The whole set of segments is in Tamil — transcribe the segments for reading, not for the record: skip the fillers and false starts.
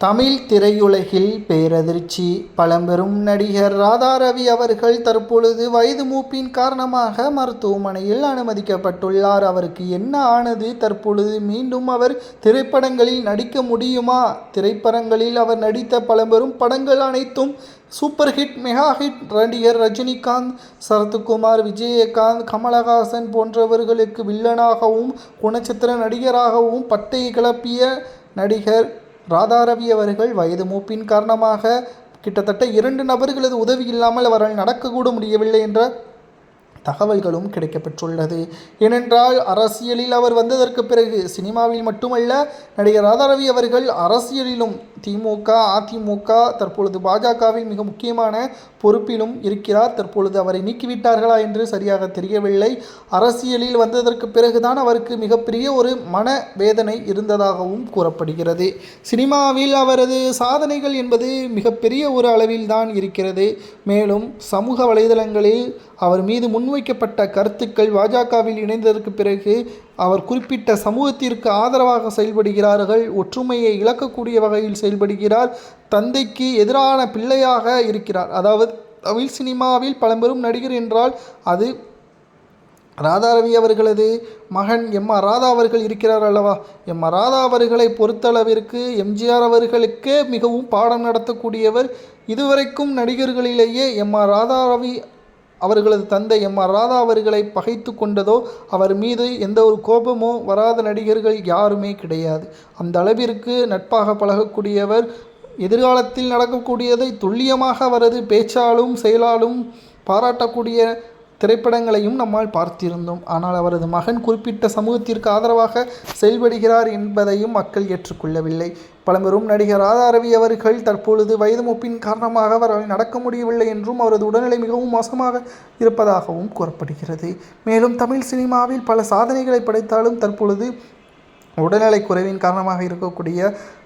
தமிழ் திரையுலகில் பேரதிர்ச்சி. பழம்பெரும் நடிகர் ராதாரவி அவர்கள் தற்பொழுது வயது மூப்பின் காரணமாக மருத்துவமனையில் அனுமதிக்கப்பட்டுள்ளார். அவருக்கு என்ன ஆனது? தற்பொழுது மீண்டும் அவர் திரைப்படங்களில் நடிக்க முடியுமா? திரைப்படங்களில் அவர் நடித்த பழம்பெரும் படங்கள் அனைத்தும் சூப்பர் ஹிட், மெகா ஹிட். நடிகர் ரஜினிகாந்த், சரத்குமார், விஜயகாந்த், கமலஹாசன் போன்றவர்களுக்கு வில்லனாகவும் குணச்சித்திர நடிகராகவும் பட்டை கிளப்பிய நடிகர் ராதாரவி அவர்கள் வயது மூப்பின் காரணமாக கிட்டத்தட்ட 2 நபர்களது உதவி இல்லாமல் அவரால் நடக்கக்கூட முடியவில்லை என்ற தகவல்களும் கிடைக்கப்பெற்றுள்ளது. ஏனென்றால் அரசியலில் அவர் வந்ததற்கு பிறகு சினிமாவில் மட்டுமல்ல, நடிகர் ராதாரவி அவர்கள் அரசியலிலும் திமுக, அதிமுக, தற்பொழுது பாஜகவில் மிக முக்கியமான பொறுப்பிலும் இருக்கிறார். தற்பொழுது அவரை நீக்கிவிட்டார்களா என்று சரியாக தெரியவில்லை. அரசியலில் வந்ததற்கு பிறகுதான் அவருக்கு மிகப்பெரிய ஒரு மன வேதனை இருந்ததாகவும் கூறப்படுகிறது. சினிமாவில் அவரது சாதனைகள் என்பது மிகப்பெரிய ஒரு அளவில் தான் இருக்கிறது. மேலும் சமூக வலைதளங்களில் அவர் மீது முன்வைக்கப்பட்ட கருத்துக்கள், பாஜகவில் இணைந்ததற்கு பிறகு அவர் குறிப்பிட்ட சமூகத்திற்கு ஆதரவாக செயல்படுகிறார்கள், ஒற்றுமையை இழக்கக்கூடிய வகையில் செயல்படுகிறார், தந்தைக்கு எதிரான பிள்ளையாக இருக்கிறார். அதாவது தமிழ் சினிமாவில் பழம்பெரும் நடிகர் என்றால் அது ராதாரவி அவர்களது மகன் எம்.ஆர். ராதா அவர்கள் இருக்கிறார் அல்லவா? எம்.ஆர். ராதா அவர்களை பொறுத்தளவிற்கு எம்ஜிஆர் அவர்களுக்கே மிகவும் பாடம் நடத்தக்கூடியவர். இதுவரைக்கும் நடிகர்களிலேயே எம்.ஆர். ராதாரவி அவர்களது தந்தை எம்.ஆர். ராதா அவர்களை பகைத்து கொண்டதோ, அவர் மீது எந்த ஒரு கோபமோ வராத நடிகர்கள் யாருமே கிடையாது. அந்த அளவிற்கு நட்பாக பழகக்கூடியவர். எதிர்காலத்தில் நடக்கக்கூடியதை துல்லியமாக அவரது பேச்சாலும் செயலாலும் பாராட்டக்கூடிய திரைப்படங்களையும் நம்மால் பார்த்திருந்தோம். ஆனால் அவரது மகன் குறிப்பிட்ட சமூகத்திற்கு ஆதரவாக செயல்படுகிறார் என்பதையும் மக்கள் ஏற்றுக்கொள்ளவில்லை. பழம்பெரும் நடிகர் ராதாரவி அவர்கள் தற்பொழுது வயது மூப்பின் காரணமாக அவரால் நடக்க முடியவில்லை என்றும் அவரது உடல்நிலை மிகவும் மோசமாக இருப்பதாகவும் கூறப்படுகிறது. மேலும் தமிழ் சினிமாவில் பல சாதனைகளை படைத்தாலும் தற்பொழுது உடல்நலை குறைவின் காரணமாக இருக்கக்கூடிய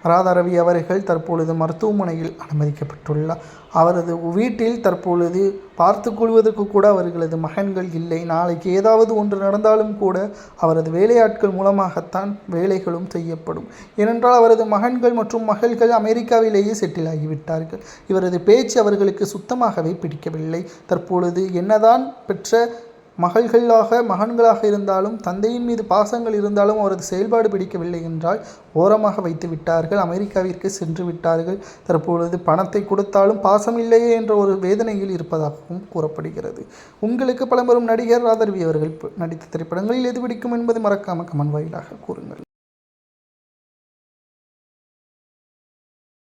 ராதாரவி அவர்கள் தற்பொழுது மருத்துவமனையில் அனுமதிக்கப்பட்டுள்ளார். அவரது வீட்டில் தற்பொழுது பார்த்து கொள்வதற்கு கூட அவர்களது மகன்கள் இல்லை. நாளைக்கு ஏதாவது ஒன்று நடந்தாலும் கூட அவரது வேலையாட்கள் மூலமாகத்தான் வேலைகளும் செய்யப்படும். ஏனென்றால் அவரது மகன்கள் மற்றும் மகள்கள் அமெரிக்காவிலேயே செட்டில் ஆகிவிட்டார்கள். இவரது பேச்சு அவர்களுக்கு சுத்தமாகவே பிடிக்கவில்லை. தற்பொழுது என்னதான் பெற்ற மகன்களாக இருந்தாலும், தந்தையின் மீது பாசங்கள் இருந்தாலும் அவரது செயல்பாடு பிடிக்கவில்லை என்றால் ஓரமாக வைத்து விட்டார்கள், அமெரிக்காவிற்கு சென்று விட்டார்கள். தற்பொழுது பணத்தை கொடுத்தாலும் பாசம் இல்லையே என்ற ஒரு வேதனையில் இருப்பதாகவும் கூறப்படுகிறது. உங்களுக்கு பழம்பெரும் நடிகர் ராதாரவி அவர்கள் நடித்த திரைப்படங்களில் எது பிடிக்கும் என்பதை மறக்காமல் கமெண்ட் வாயிலாக கூறுங்கள்.